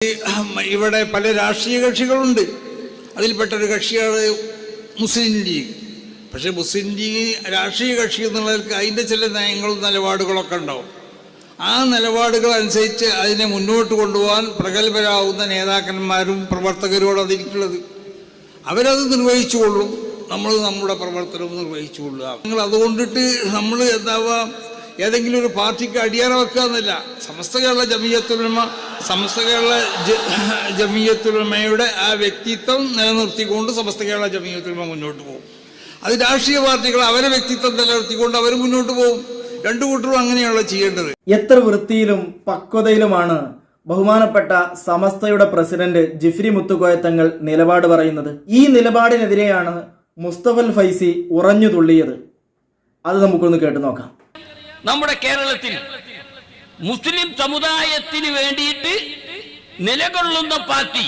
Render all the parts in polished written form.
ഇവിടെ പല രാഷ്ട്രീയ കക്ഷികളുണ്ട്. അതിൽപ്പെട്ടൊരു കക്ഷിയാണ് മുസ്ലിം ലീഗ്. പക്ഷെ മുസ്ലിം ലീഗ് രാഷ്ട്രീയ കക്ഷി എന്നുള്ളവർക്ക് അതിൻ്റെ ചില നയങ്ങളും നിലപാടുകളൊക്കെ ഉണ്ടാവും. ആ നിലപാടുകൾ അനുസരിച്ച് അതിനെ മുന്നോട്ട് കൊണ്ടുപോകാൻ പ്രഗത്ഭരാകുന്ന നേതാക്കന്മാരും പ്രവർത്തകരോട് അതിരിക്കുന്നത്. അവരത് നിർവഹിച്ചുകൊള്ളും, നമ്മൾ നമ്മുടെ പ്രവർത്തനവും നിർവഹിച്ചു കൊള്ളുക. നിങ്ങൾ അതുകൊണ്ടിട്ട് നമ്മൾ എന്താവുക, ഏതെങ്കിലും ഒരു പാർട്ടിക്ക് അടിയറ വെക്കുക എന്നല്ല. സമസ്ത കേരള ജമിയത്തുലമയുടെ ആ വ്യക്തിത്വം നിലനിർത്തിക്കൊണ്ട് സമസ്ത കേരള ജമിയത്തുലമ മുന്നോട്ട് പോകും. അത് രാഷ്ട്രീയ പാർട്ടികൾ അവരെ വ്യക്തിത്വം നിലനിർത്തിക്കൊണ്ട് അവർ മുന്നോട്ട് പോകും. രണ്ടു കൂട്ടരും അങ്ങനെയുള്ള ചെയ്യേണ്ടത്. എത്ര വൃത്തിയിലും പക്വതയിലുമാണ് ബഹുമാനപ്പെട്ട സമസ്തയുടെ പ്രസിഡന്റ് ജിഫ്രി മുത്തുക്കോയ തങ്ങൾ നിലപാട് പറയുന്നത്. ഈ നിലപാടിനെതിരെയാണ് മുസ്തഫൽ ഫൈസി ഉറഞ്ഞു തുള്ളിയത്. അത് നമുക്കൊന്ന് കേട്ടു നോക്കാം. നമ്മുടെ കേരളത്തിൽ മുസ്ലിം സമുദായത്തിന് വേണ്ടിയിട്ട് നിലകൊള്ളുന്ന പാർട്ടി,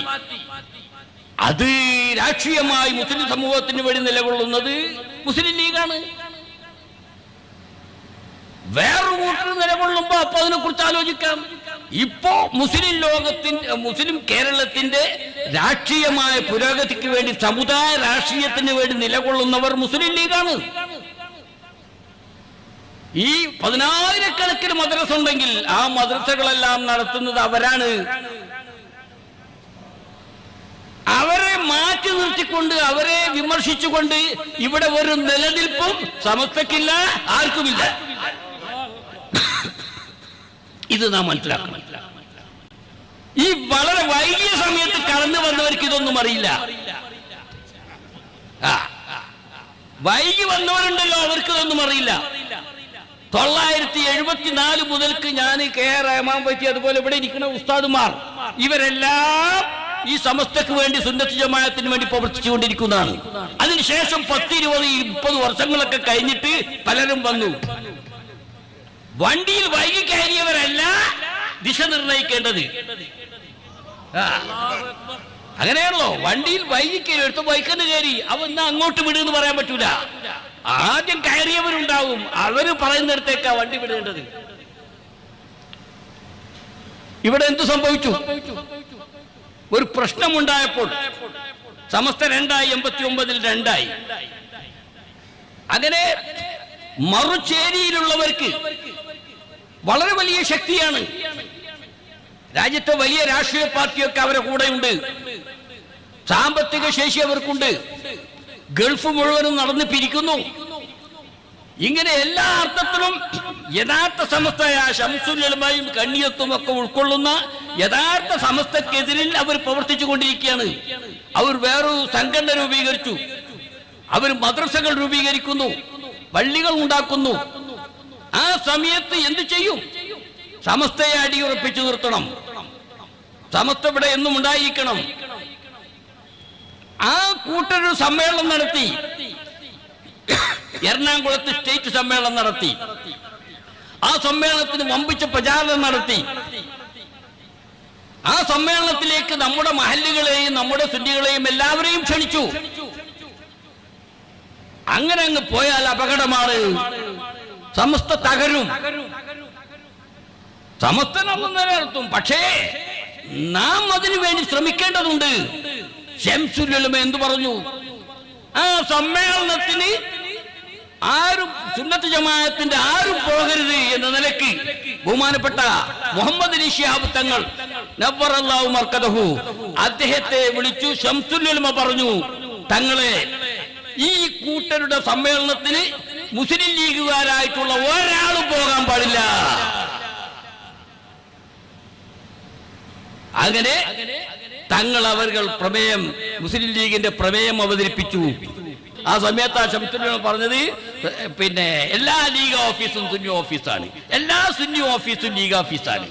അത് രാഷ്ട്രീയമായി മുസ്ലിം സമൂഹത്തിന് വേണ്ടി നിലകൊള്ളുന്നത് മുസ്ലിം ലീഗാണ്. വേറൊരു കൂട്ടർ നിലകൊള്ളുമ്പോ അപ്പൊ അതിനെ കുറിച്ച് ആലോചിക്കാം. ഇപ്പോ മുസ്ലിം കേരളത്തിന്റെ രാഷ്ട്രീയമായ പുരോഗതിക്ക് വേണ്ടി, സമുദായ രാഷ്ട്രീയത്തിന് വേണ്ടി നിലകൊള്ളുന്നവർ മുസ്ലിം ലീഗാണ്. ഈ 10,000-കണക്കിന് മദ്രസ ഉണ്ടെങ്കിൽ ആ മദ്രസകളെല്ലാം നടത്തുന്നത് അവരാണ്. അവരെ മാറ്റി നിർത്തിക്കൊണ്ട്, അവരെ വിമർശിച്ചുകൊണ്ട് ഇവിടെ ഒരു നിലനിൽപ്പും സമസ്തക്കില്ല, ആർക്കുമില്ല. ഇത് നാം മനസ്സിലാക്കണം. ഈ വളരെ വൈകിയ സമയത്ത് കടന്നു വന്നവർക്ക് ഇതൊന്നും അറിയില്ല. വൈകി വന്നവരുണ്ടല്ലോ, അവർക്ക് ഇതൊന്നും അറിയില്ല. 974 മുതൽക്ക് ഞാൻ കെ റഹ്മാൻ പറ്റി, അതുപോലെ ഇവിടെ ഇരിക്കുന്ന ഉസ്താദുമാർ, ഇവരെല്ലാം ഈ സമസ്തക്ക് വേണ്ടി, സുന്നത്ത് ജമാഅത്തിന് വേണ്ടി പ്രവർത്തിച്ചുകൊണ്ടിരിക്കുന്നതാണ്. അതിനുശേഷം 10, 20, 30 വർഷങ്ങളൊക്കെ കഴിഞ്ഞിട്ട് പലരും വന്നു. വണ്ടിയിൽ വൈകി കയറിയവരല്ല ദിശ നിർണയിക്കേണ്ടത്. അങ്ങനെയാണല്ലോ. വണ്ടിയിൽ വൈകി കയറി, എടുത്ത് ബൈക്കിന് കയറി, അവൻ അങ്ങോട്ട് വിടുന്ന് പറയാൻ പറ്റൂല. ആദ്യം കയറിയവരുണ്ടാവും, അവര് പറയുന്നിടത്തേക്കാ വണ്ടി വിടേണ്ടത്. ഇവിടെ എന്തു സംഭവിച്ചു? ഒരു പ്രശ്നമുണ്ടായപ്പോൾ സമസ്ത 289-ൽ 2 അങ്ങനെ മറുചേരിയിലുള്ളവർക്ക് വളരെ വലിയ ശക്തിയാണ്. രാജ്യത്തെ വലിയ രാഷ്ട്രീയ പാർട്ടിയൊക്കെ അവരുടെ കൂടെയുണ്ട്. സാമ്പത്തിക ശേഷി അവർക്കുണ്ട്. ഗൾഫ് മുഴുവനും നടന്ന് പിരിക്കുന്നു. ഇങ്ങനെ എല്ലാ അർത്ഥത്തിലും യഥാർത്ഥ സമസ്തയ ശംസുൽ ഉലമയും കണ്ണിയത്തും ഒക്കെ ഉൾക്കൊള്ളുന്ന യഥാർത്ഥ സമസ്തക്കെതിരിൽ അവർ പ്രവർത്തിച്ചു കൊണ്ടിരിക്കുകയാണ്. അവർ വേറൊരു സംഘടന രൂപീകരിച്ചു, അവർ മദ്രസകൾ രൂപീകരിക്കുന്നു, പള്ളികൾ ഉണ്ടാക്കുന്നു. ആ സമയത്ത് എന്തു ചെയ്യും? സമസ്തയെ അടിയുറപ്പിച്ചു നിർത്തണം. സമസ്ത ഇവിടെ എന്നും ഉണ്ടായിരിക്കണം. ആ കൂട്ടൊരു സമ്മേളനം നടത്തി, എറണാകുളത്ത് സ്റ്റേറ്റ് സമ്മേളനം നടത്തി. ആ സമ്മേളനത്തിന് വമ്പിച്ച പ്രചാരണം നടത്തി. ആ സമ്മേളനത്തിലേക്ക് നമ്മുടെ മഹല്ലുകളെയും നമ്മുടെ സുന്നികളെയും എല്ലാവരെയും ക്ഷണിച്ചു. അങ്ങനെ അങ്ങ് പോയാൽ അപകടമാണ്. സമസ്ത തകരും. സമസ്ത നമ്മൾ നിലനിർത്തും, പക്ഷേ നാം അതിനു വേണ്ടി ശ്രമിക്കേണ്ടതുണ്ട്. ശംസുൽ ഉലമ എന്തു പറഞ്ഞു? ആ സമ്മേളനത്തിന് ആരും, സുന്നത്ത് ജമാഅത്തിന്റെ ആരും പോകരുത് എന്ന നിലയ്ക്ക് ബഹുമാനപ്പെട്ട മുഹമ്മദ് അലി ശിഹാബ് തങ്ങൾ നവ്വറല്ലാഹു മർക്കദഹു അദ്ദേഹത്തെ വിളിച്ചു. ശംസുൽ ഉലമ പറഞ്ഞു, തങ്ങളെ, ഈ കൂട്ടരുടെ സമ്മേളനത്തിന് മുസ്ലിം ലീഗുകാരായിട്ടുള്ള ഒരാളും പോകാൻ പാടില്ല. അങ്ങനെ തങ്ങൾ അവർ പ്രമേയം, മുസ്ലിം ലീഗിന്റെ പ്രമേയം അവതരിപ്പിച്ചു. ആ സമയത്ത് ആ ശംസുൽ ഉലമ പറഞ്ഞത്, പിന്നെ എല്ലാ ലീഗ് ഓഫീസും സുന്നി ഓഫീസാണ്, എല്ലാ സുന്നി ഓഫീസും ലീഗ് ഓഫീസാണ്,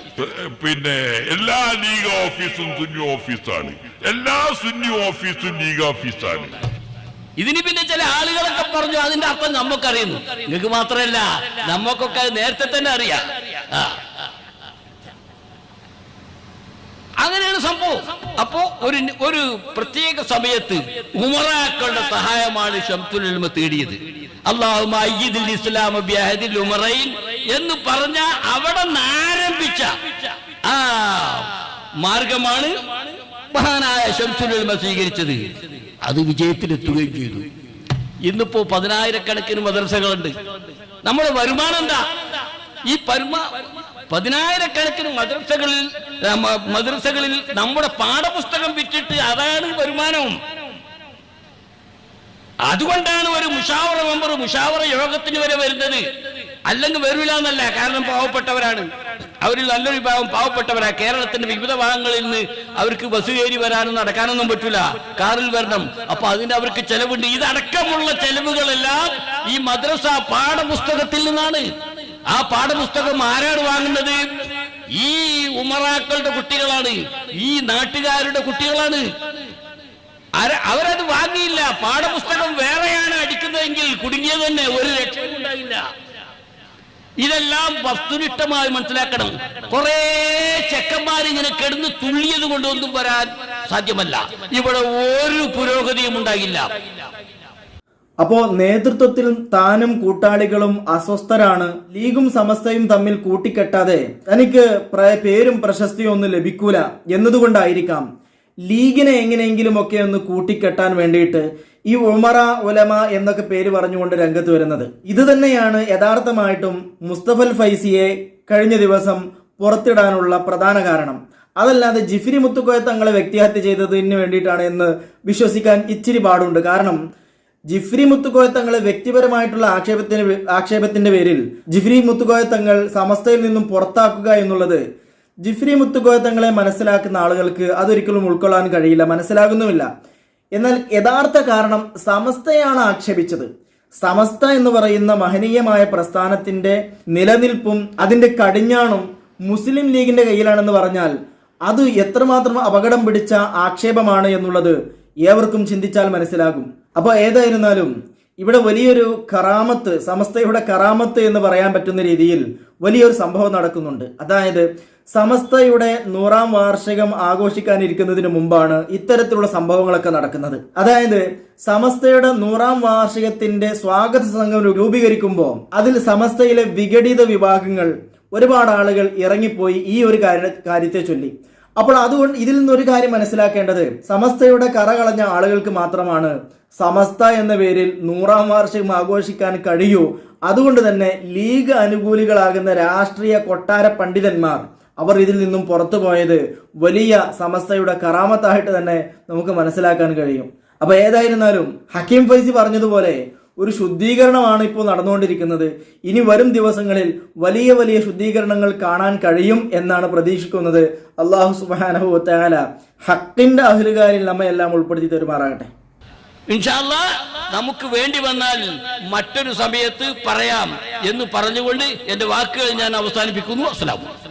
പിന്നെ എല്ലാ ലീഗ് ഓഫീസും സുന്നി ഓഫീസാണ്, എല്ലാ സുന്നി ഓഫീസും ലീഗ് ഓഫീസാണ്. ഇതിന് പിന്നെ ചില ആളുകളൊക്കെ പറഞ്ഞു, അതിന്റെ അർത്ഥം നമുക്കറിയുന്നു, നിങ്ങൾക്ക് മാത്രമല്ല നമുക്കൊക്കെ നേരത്തെ തന്നെ അറിയാം. അങ്ങനെയാണ് സംഭവം. അപ്പോ ഒരു പ്രത്യേക സമയത്ത് ഉമറാക്കളുടെ സഹായമാണ് ശംസുൽ ഉലമ തേടിയത്. അല്ലാഹുമ്മ അയ്യിദിൽ ഇസ്ലാമ ബിഅഹദിൽ ഉമറൈൻ എന്ന് പറഞ്ഞ അവിടെ ആരംഭിച്ച മാർഗമാണ് മഹാനായ ശംസുൽ ഉലമ സ്വീകരിച്ചത്. അത് വിജയത്തിലെത്തുകയും ചെയ്തു. ഇന്നിപ്പോ 10,000-കണക്കിന് മദ്രസകളുണ്ട്. നമ്മുടെ വരുമാനം എന്താ? ഈ 10,000-കണക്കിന് മദ്രസകളിൽ നമ്മുടെ പാഠപുസ്തകം വിറ്റിട്ട് അതാണ് വരുമാനം. അതുകൊണ്ടാണ് ഒരു മുഷാവറ മെമ്പർ മുഷാവറ യോഗത്തിന് വരെ വരുന്നത്. അല്ലെങ്കിൽ വരില്ല എന്നല്ല, കാരണം പാവപ്പെട്ടവരാണ്. അവരിൽ നല്ലൊരു വിഭാഗം പാവപ്പെട്ടവരാ. കേരളത്തിന്റെ വിവിധ ഭാഗങ്ങളിൽ നിന്ന് അവർക്ക് ബസ് കയറി വരാനും നടക്കാനൊന്നും പറ്റൂല, കാറിൽ വരണം. അപ്പൊ അതിന് അവർക്ക് ചെലവുണ്ട്. ഇതടക്കമുള്ള ചെലവുകളെല്ലാം ഈ മദ്രസ പാഠപുസ്തകത്തിൽ നിന്നാണ്. ആ പാഠപുസ്തകം ആരാണ് വാങ്ങുന്നത്? ഈ ഉമറാക്കളുടെ കുട്ടികളാണ്, ഈ നാട്ടുകാരുടെ കുട്ടികളാണ്. അവരത് വാങ്ങിയില്ല. പാഠപുസ്തകം വേറെയാണ് അടിക്കുന്നതെങ്കിൽ കുടുങ്ങിയത് തന്നെ, ഒരു രക്ഷയും ഉണ്ടായില്ല. ഇതെല്ലാം വസ്തുനിഷ്ഠമായി മനസ്സിലാക്കണം. കുറെ ചെക്കന്മാരിങ്ങനെ കിടന്ന് തുള്ളിയത് കൊണ്ടൊന്നും വരാൻ സാധ്യമല്ല. ഇവിടെ ഒരു പുരോഗതിയും ഉണ്ടായില്ല. അപ്പോ നേതൃത്വത്തിൽ താനും കൂട്ടാളികളും അസ്വസ്ഥരാണ്. ലീഗും സമസ്തയും തമ്മിൽ കൂട്ടിക്കെട്ടാതെ തനിക്ക് പേരും പ്രശസ്തിയും ഒന്നും ലഭിക്കൂല എന്നതുകൊണ്ടായിരിക്കാം ലീഗിനെ എങ്ങനെയെങ്കിലും ഒക്കെ ഒന്ന് കൂട്ടിക്കെട്ടാൻ വേണ്ടിയിട്ട് ഈ ഉമറ ഉലമ എന്നൊക്കെ പേര് പറഞ്ഞുകൊണ്ട് രംഗത്ത് വരുന്നത്. ഇത് തന്നെയാണ് യഥാർത്ഥമായിട്ടും മുസ്തഫൽ ഫൈസിയെ കഴിഞ്ഞ ദിവസം പുറത്തിടാനുള്ള പ്രധാന കാരണം. അതല്ലാതെ ജിഫ്രി മുത്തുക്കോയ തങ്ങളെ വ്യക്തിഹത്യ ചെയ്തതിന് വേണ്ടിയിട്ടാണ് എന്ന് വിശ്വസിക്കാൻ ഇച്ചിരി പാടുണ്ട്. കാരണം ജിഫ്രി മുത്തുക്കോയ തങ്ങളെ വ്യക്തിപരമായിട്ടുള്ള ആക്ഷേപത്തിന്റെ പേരിൽ ജിഫ്രി മുത്തുക്കോയ തങ്ങൾ സമസ്തയിൽ നിന്നും പുറത്താക്കുക എന്നുള്ളത് ജിഫ്രി മുത്തുക്കോയ തങ്ങളെ മനസ്സിലാക്കുന്ന ആളുകൾക്ക് അതൊരിക്കലും ഉൾക്കൊള്ളാൻ കഴിയില്ല, മനസ്സിലാകുന്നുമില്ല. എന്നാൽ യഥാർത്ഥ കാരണം സമസ്തയാണ് ആക്ഷേപിച്ചത്. സമസ്ത എന്ന് പറയുന്ന മഹനീയമായ പ്രസ്ഥാനത്തിന്റെ നിലനിൽപ്പും അതിന്റെ കടിഞ്ഞാണും മുസ്ലിം ലീഗിന്റെ കയ്യിലാണെന്ന് പറഞ്ഞാൽ അത് എത്രമാത്രം അപകടം പിടിച്ച ആക്ഷേപമാണ് എന്നുള്ളത് ഏവർക്കും ചിന്തിച്ചാൽ മനസ്സിലാകും. അപ്പോൾ ഏതായിരുന്നാലും ഇവിടെ വലിയൊരു കറാമത്ത്, സമസ്തയുടെ കറാമത്ത് എന്ന് പറയാൻ പറ്റുന്ന രീതിയിൽ വലിയൊരു സംഭവം നടക്കുന്നുണ്ട്. അതായത് സമസ്തയുടെ 100ാം വാർഷികം ആഘോഷിക്കാനിരിക്കുന്നതിന് മുമ്പാണ് ഇത്തരത്തിലുള്ള സംഭവങ്ങളൊക്കെ നടക്കുന്നത്. അതായത് സമസ്തയുടെ 100ാം വാർഷികത്തിന്റെ സ്വാഗത സംഘം രൂപീകരിക്കുമ്പോൾ അതിൽ സമസ്തയിലെ വിഘടിത വിഭാഗങ്ങൾ ഒരുപാട് ആളുകൾ ഇറങ്ങിപ്പോയി ഈ ഒരു കാര്യത്തെ ചൊല്ലി. അപ്പോൾ അതുകൊണ്ട് ഇതിൽ നിന്നൊരു കാര്യം മനസ്സിലാക്കേണ്ടത്, സമസ്തയുടെ കറ കളഞ്ഞ ആളുകൾക്ക് മാത്രമാണ് സമസ്ത എന്ന പേരിൽ 100ാം വാർഷികം ആഘോഷിക്കാൻ കഴിയൂ. അതുകൊണ്ട് തന്നെ ലീഗ് അനുകൂലികളാകുന്ന രാഷ്ട്രീയ കൊട്ടാര പണ്ഡിതന്മാർ അവർ ഇതിൽ നിന്നും പുറത്തു പോയത് വലിയ സമസ്തയുടെ കറാമത്തായിട്ട് തന്നെ നമുക്ക് മനസ്സിലാക്കാൻ കഴിയും. അപ്പൊ ഏതായിരുന്നാലും ഹക്കീം ഫൈസി പറഞ്ഞതുപോലെ ഒരു ശുദ്ധീകരണമാണ് ഇപ്പോൾ നടന്നുകൊണ്ടിരിക്കുന്നത്. ഇനി വരും ദിവസങ്ങളിൽ വലിയ വലിയ ശുദ്ധീകരണങ്ങൾ കാണാൻ കഴിയും എന്നാണ് പ്രതീക്ഷിക്കുന്നത്. അല്ലാഹു സുബ്ഹാനഹു വ തആല ഹക്കിന്റെ അഹ്ലുകാരിൽ നമ്മെ എല്ലാം ഉൾപ്പെടുത്തി തരുമാറാകട്ടെ. ഇൻഷാ അല്ലാഹ് നമുക്ക് വേണ്ടി വന്നാൽ മറ്റൊരു സമയത്ത് പറയാം എന്ന് പറഞ്ഞുകൊണ്ട് എന്റെ വാക്കുകൾ ഞാൻ അവസാനിപ്പിക്കുന്നു. അസ്സലാമു അലൈക്കും.